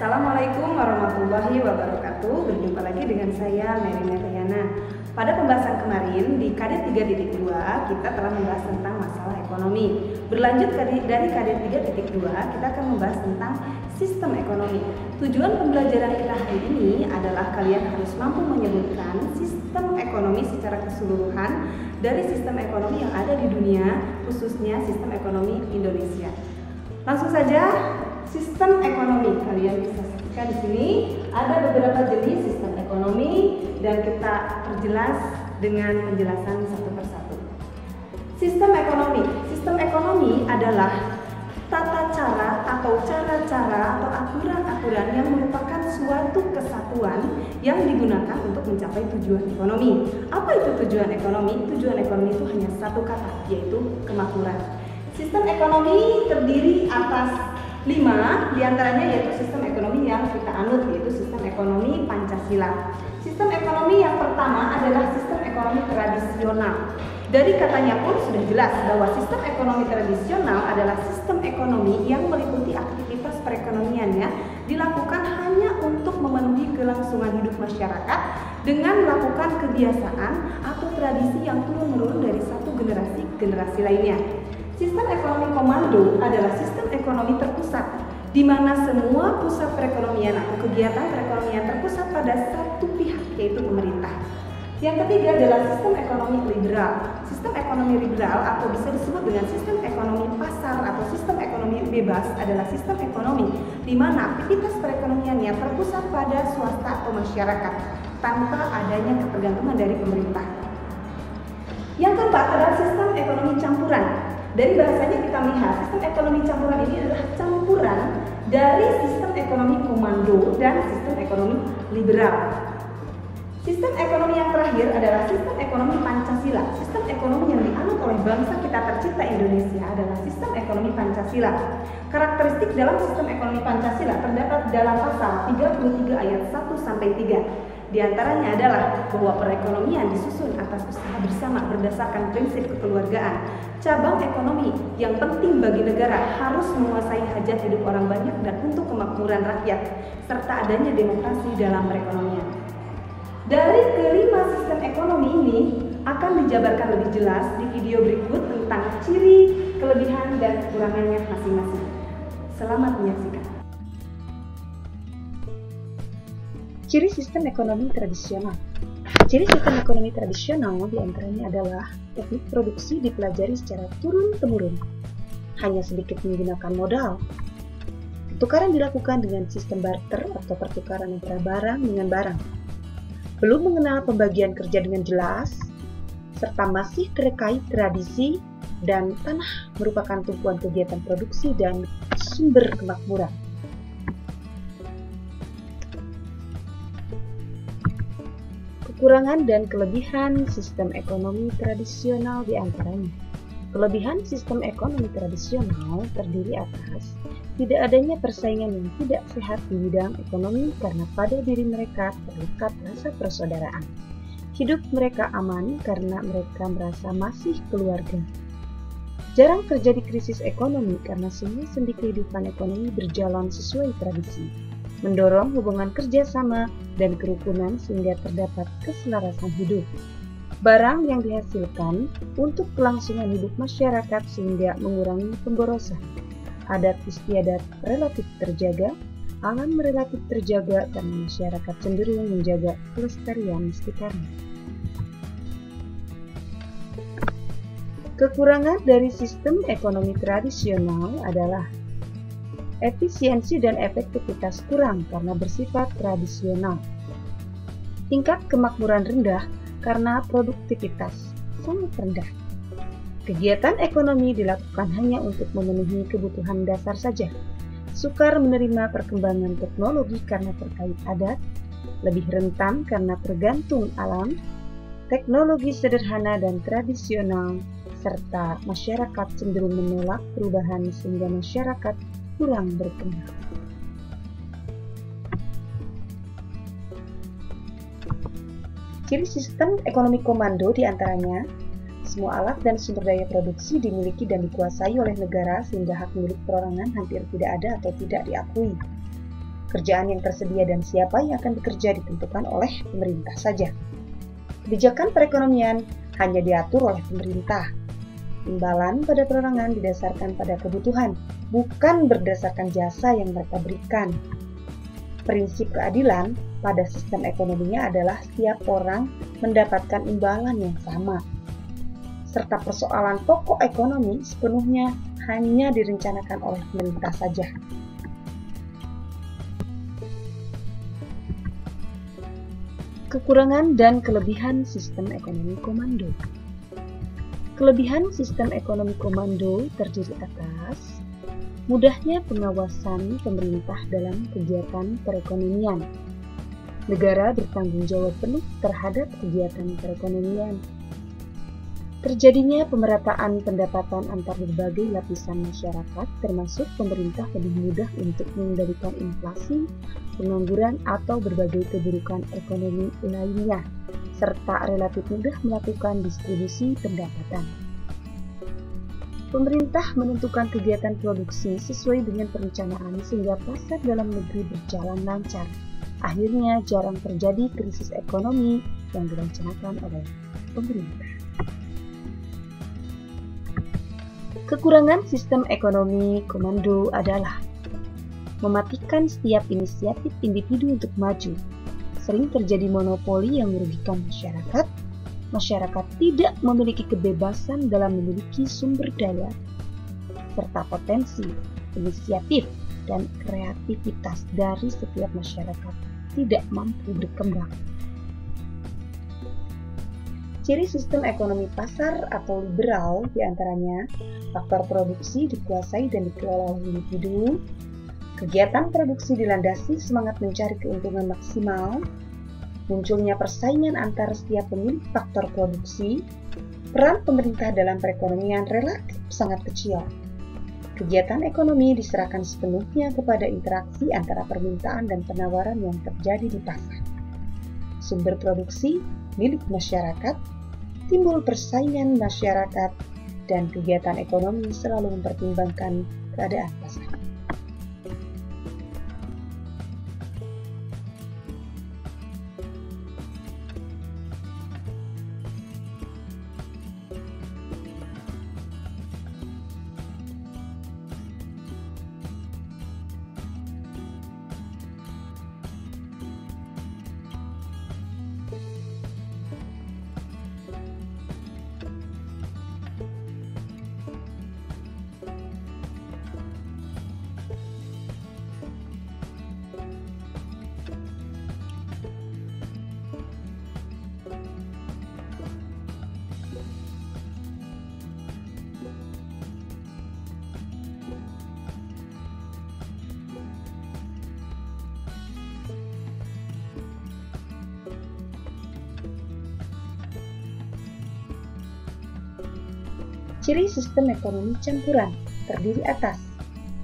Assalamualaikum warahmatullahi wabarakatuh. Berjumpa lagi dengan saya Mary Meriana. Pada pembahasan kemarin di KD 3.2 kita telah membahas tentang masalah ekonomi. Berlanjut dari KD 3.2 kita akan membahas tentang sistem ekonomi. Tujuan pembelajaran kita hari ini adalah kalian harus mampu menyebutkan sistem ekonomi secara keseluruhan dari sistem ekonomi yang ada di dunia, khususnya sistem ekonomi Indonesia. Langsung saja. Sistem ekonomi, kalian bisa saksikan di sini ada beberapa jenis sistem ekonomi dan kita perjelas dengan penjelasan satu persatu. Sistem ekonomi adalah tata cara atau cara-cara atau aturan-aturan yang merupakan suatu kesatuan yang digunakan untuk mencapai tujuan ekonomi. Apa itu tujuan ekonomi? Tujuan ekonomi itu hanya satu kata, yaitu kemakmuran. Sistem ekonomi terdiri atas 5 diantaranya, yaitu sistem ekonomi yang kita anut, yaitu sistem ekonomi Pancasila. Sistem ekonomi yang pertama adalah sistem ekonomi tradisional. Dari katanya pun sudah jelas bahwa sistem ekonomi tradisional adalah sistem ekonomi yang meliputi aktivitas perekonomiannya dilakukan hanya untuk memenuhi kelangsungan hidup masyarakat dengan melakukan kebiasaan atau tradisi yang turun-menurun dari satu generasi ke generasi lainnya. Sistem ekonomi komando adalah sistem ekonomi terpusat, di mana semua pusat perekonomian atau kegiatan perekonomian terpusat pada satu pihak, yaitu pemerintah. Yang ketiga adalah sistem ekonomi liberal. Sistem ekonomi liberal atau bisa disebut dengan sistem ekonomi pasar atau sistem ekonomi bebas adalah sistem ekonomi di mana aktivitas perekonomiannya terpusat pada swasta atau masyarakat tanpa adanya ketergantungan dari pemerintah. Yang keempat adalah sistem ekonomi campuran. Dari bahasanya kita melihat sistem ekonomi campuran ini adalah campuran dari sistem ekonomi komando dan sistem ekonomi liberal. Sistem ekonomi yang terakhir adalah sistem ekonomi Pancasila. Sistem ekonomi yang dianut oleh bangsa kita tercinta Indonesia adalah sistem ekonomi Pancasila. Karakteristik dalam sistem ekonomi Pancasila terdapat dalam pasal 33 ayat 1-3. Di antaranya adalah bahwa perekonomian disusun atas usaha bersama berdasarkan prinsip kekeluargaan. Cabang ekonomi yang penting bagi negara harus menguasai hajat hidup orang banyak dan untuk kemakmuran rakyat, serta adanya demokrasi dalam perekonomian. Dari kelima sistem ekonomi ini akan dijabarkan lebih jelas di video berikut tentang ciri, kelebihan, dan kekurangannya masing-masing. Selamat menyaksikan. Ciri sistem ekonomi tradisional. Ciri sistem ekonomi tradisional diantaranya adalah teknik produksi dipelajari secara turun-temurun, hanya sedikit menggunakan modal. Pertukaran dilakukan dengan sistem barter atau pertukaran antara barang dengan barang. Belum mengenal pembagian kerja dengan jelas, serta masih terkait tradisi dan tanah merupakan tumpuan kegiatan produksi dan sumber kemakmuran. Kekurangan dan kelebihan sistem ekonomi tradisional diantaranya. Kelebihan sistem ekonomi tradisional terdiri atas tidak adanya persaingan yang tidak sehat di bidang ekonomi karena pada diri mereka terlekat rasa persaudaraan. Hidup mereka aman karena mereka merasa masih keluarga. Jarang terjadi krisis ekonomi karena semua sendi kehidupan ekonomi berjalan sesuai tradisi, mendorong hubungan kerjasama dan kerukunan sehingga terdapat keselarasan hidup. Barang yang dihasilkan untuk kelangsungan hidup masyarakat sehingga mengurangi pemborosan. Adat istiadat relatif terjaga, alam relatif terjaga, dan masyarakat cenderung menjaga kelestarian sekitarnya. Kekurangan dari sistem ekonomi tradisional adalah efisiensi dan efektivitas kurang karena bersifat tradisional. Tingkat kemakmuran rendah karena produktivitas sangat rendah. Kegiatan ekonomi dilakukan hanya untuk memenuhi kebutuhan dasar saja. Sukar menerima perkembangan teknologi karena terkait adat, lebih rentan karena tergantung alam, teknologi sederhana dan tradisional, serta masyarakat cenderung menolak perubahan sehingga masyarakat kurang berkembang. Ciri sistem ekonomi komando diantaranya, semua alat dan sumber daya produksi dimiliki dan dikuasai oleh negara sehingga hak milik perorangan hampir tidak ada atau tidak diakui. Kerjaan yang tersedia dan siapa yang akan bekerja ditentukan oleh pemerintah saja. Kebijakan perekonomian hanya diatur oleh pemerintah. Imbalan pada perorangan didasarkan pada kebutuhan, bukan berdasarkan jasa yang mereka berikan. Prinsip keadilan pada sistem ekonominya adalah setiap orang mendapatkan imbalan yang sama, serta persoalan pokok ekonomi sepenuhnya hanya direncanakan oleh pemerintah saja. Kekurangan dan kelebihan sistem ekonomi komando. Kelebihan sistem ekonomi komando terdiri atas mudahnya pengawasan pemerintah dalam kegiatan perekonomian. Negara bertanggung jawab penuh terhadap kegiatan perekonomian. Terjadinya pemerataan pendapatan antar berbagai lapisan masyarakat, termasuk pemerintah lebih mudah untuk mengendalikan inflasi, pengangguran, atau berbagai keburukan ekonomi lainnya, serta relatif mudah melakukan distribusi pendapatan. Pemerintah menentukan kegiatan produksi sesuai dengan perencanaan sehingga pasar dalam negeri berjalan lancar. Akhirnya jarang terjadi krisis ekonomi yang direncanakan oleh pemerintah. Kekurangan sistem ekonomi komando adalah mematikan setiap inisiatif individu untuk maju. Sering terjadi monopoli yang merugikan masyarakat. Masyarakat tidak memiliki kebebasan dalam memiliki sumber daya, serta potensi, inisiatif, dan kreativitas dari setiap masyarakat tidak mampu berkembang. Ciri sistem ekonomi pasar atau liberal diantaranya faktor produksi dikuasai dan dikelola oleh individu, kegiatan produksi dilandasi semangat mencari keuntungan maksimal, munculnya persaingan antara setiap pemilik faktor produksi, peran pemerintah dalam perekonomian relatif sangat kecil. Kegiatan ekonomi diserahkan sepenuhnya kepada interaksi antara permintaan dan penawaran yang terjadi di pasar. Sumber produksi milik masyarakat, timbul persaingan masyarakat, dan kegiatan ekonomi selalu mempertimbangkan keadaan pasar. Ciri sistem ekonomi campuran terdiri atas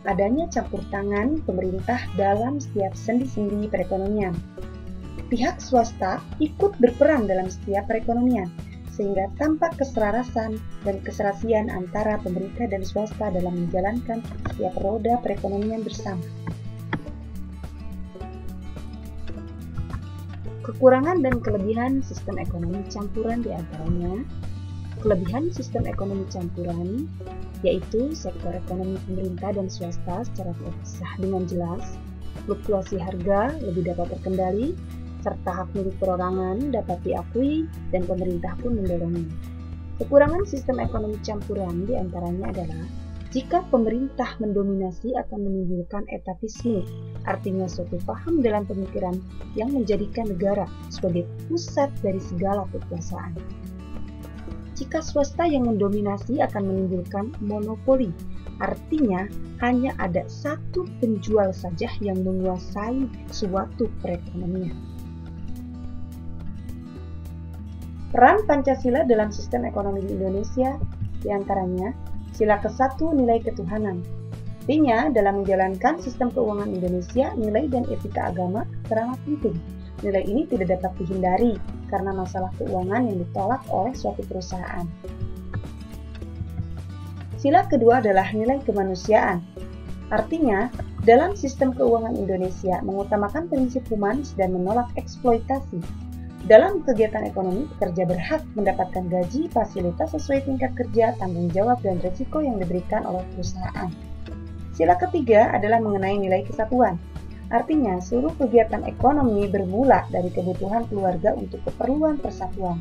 adanya campur tangan pemerintah dalam setiap sendi-sendi perekonomian. Pihak swasta ikut berperan dalam setiap perekonomian, sehingga tampak keselarasan dan keserasian antara pemerintah dan swasta dalam menjalankan setiap roda perekonomian bersama. Kekurangan dan kelebihan sistem ekonomi campuran diantaranya kelebihan sistem ekonomi campuran, yaitu sektor ekonomi pemerintah dan swasta secara terpisah dengan jelas, fluktuasi harga lebih dapat terkendali, serta hak milik perorangan dapat diakui dan pemerintah pun mendorongnya. Kekurangan sistem ekonomi campuran diantaranya adalah jika pemerintah mendominasi akan menimbulkan etatisme, artinya suatu paham dalam pemikiran yang menjadikan negara sebagai pusat dari segala kekuasaan. Jika swasta yang mendominasi akan menimbulkan monopoli, artinya hanya ada satu penjual saja yang menguasai suatu perekonomian. Peran Pancasila dalam sistem ekonomi di Indonesia diantaranya sila ke-1 nilai ketuhanan. Artinya dalam menjalankan sistem keuangan Indonesia, nilai dan etika agama teramat penting. Nilai ini tidak dapat dihindari karena masalah keuangan yang ditolak oleh suatu perusahaan. Sila kedua adalah nilai kemanusiaan. Artinya, Dalam sistem keuangan Indonesia mengutamakan prinsip humanis dan menolak eksploitasi. Dalam kegiatan ekonomi, pekerja berhak mendapatkan gaji, fasilitas sesuai tingkat kerja, tanggung jawab, dan risiko yang diberikan oleh perusahaan. Sila ketiga adalah mengenai nilai kesatuan. Artinya, seluruh kegiatan ekonomi bermula dari kebutuhan keluarga untuk keperluan persatuan.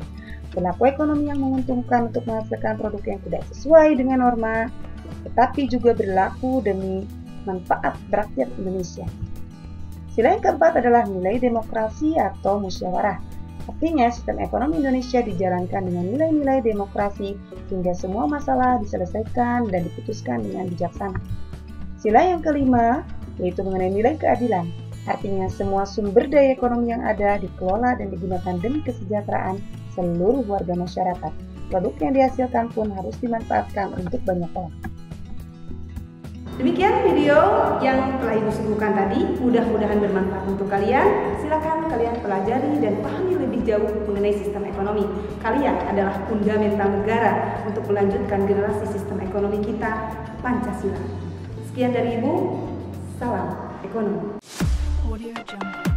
Pelaku ekonomi yang menguntungkan untuk menghasilkan produk yang tidak sesuai dengan norma, tetapi juga berlaku demi manfaat rakyat Indonesia. Sila yang keempat adalah nilai demokrasi atau musyawarah. Artinya, sistem ekonomi Indonesia dijalankan dengan nilai-nilai demokrasi sehingga semua masalah diselesaikan dan diputuskan dengan bijaksana. Sila yang kelima yaitu mengenai nilai keadilan. Artinya, semua sumber daya ekonomi yang ada dikelola dan digunakan demi kesejahteraan seluruh warga masyarakat. Produk yang dihasilkan pun harus dimanfaatkan untuk banyak orang. Demikian video yang telah Ibu suguhkan tadi, mudah-mudahan bermanfaat untuk kalian. Silakan kalian pelajari dan pahami lebih jauh mengenai sistem ekonomi. Kalian adalah fundamental negara untuk melanjutkan generasi sistem ekonomi kita, Pancasila. Sekian dari Ibu, salam ekonomi. Audio Jungle.